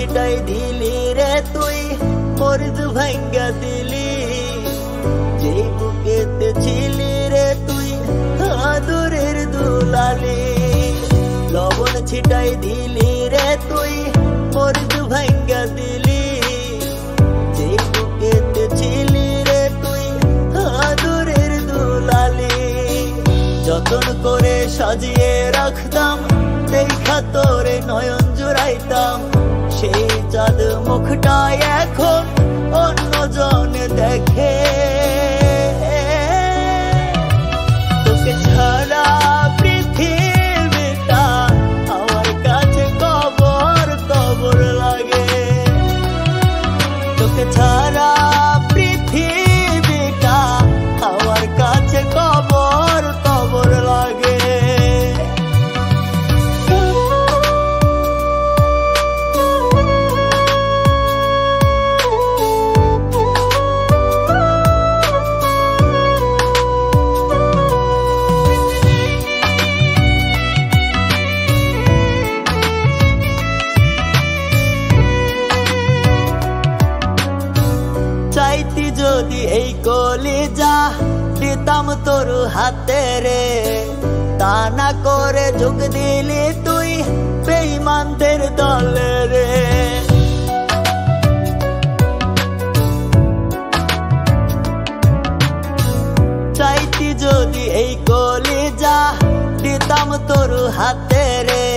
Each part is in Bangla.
ছিটাই দিলি রে তুই মরিদ ভাঙ্গা দিলি যে বুকেতে ছিলি রে তুই আদরের দুলালি লবণ ছিটাই দিলি রে তুই মরিদ ভাঙ্গা দিলি যে বুকেতে ছিলি রে তুই আদরের দুলালি যতন করে সাজিয়ে রাখতাম দেখা তোরে নয়ন জুড়াইতাম সেই চাঁদ মুখটাই এখন অন্যজন দেখে তোকে ছাড়া পৃথিবীটা আমার কাছে কবর কবর লাগে তোকে ছাড়া পৃথিবীটা আমার কাছে কবর কবর লাগে চাইতি যদি এই কলিজা দিতাম তোর হাতে রে তা না করে যোগ দিলি তুই বেঈমানদের দলে রে চাইতি যদি এই কলিজা দিতাম তোর হাতে রে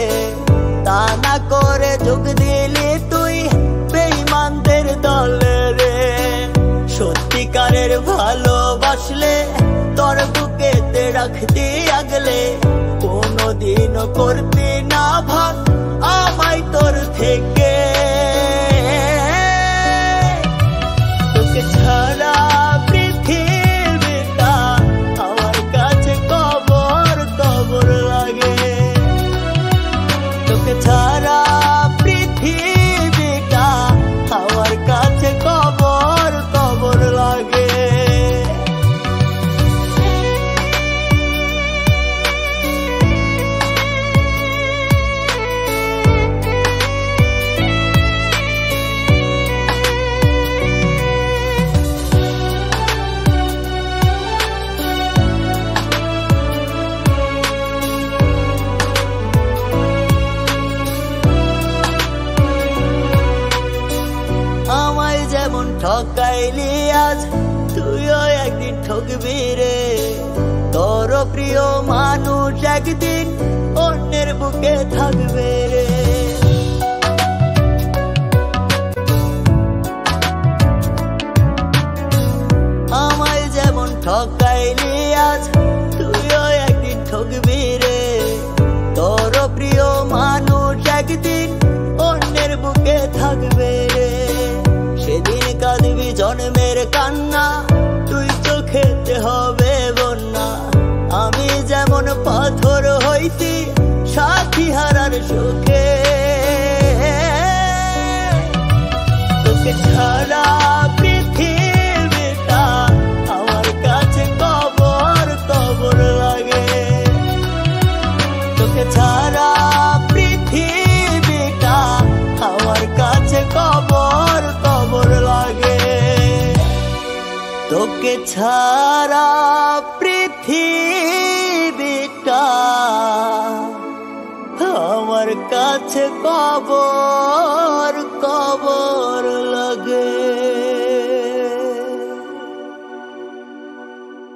তা না করে যোগ দিলি তুই বেঈমানদের দলে রে সত্যিকারের ভালোবাসলে তোর বুকেতে রাখতি আগলে কোনদিনও করতি না ভাগ আমায় তোর থেকে তোকে ছাড়া পৃথিবীটা আমার কাছে কবর কবর লাগে তোকে ছাড়া পৃথিবীটা আমার কাছে কবর কবর লাগে আমায় যেমন ঠকাইলি আজ তুইও একদিন ঠকবি রে তোর প্রিয় মানুষ একদিন অন্যের বুকে থাকবে রে আমায় যেমন ঠকাইলি আজ তুইও একদিন ঠকবি রে তোর প্রিয় মানুষ একদিন অন্যের বুকে থাকবে রে সেদিন কাঁদবি জন্মের কান্না তুই চোখেতে হবে বন্যা আমি যেমন পাথর হইতি সাথী হারার সুখে তোকে ছাড়া পৃথিবীটা আমার কাছে কবর কবর লাগে তোকে ছাড়া পৃথিবীটা আমার কাছে কবর কবর লাগে তোকে ছাড়া পৃথিবীটা আমার কাছে কবর কবর লাগে।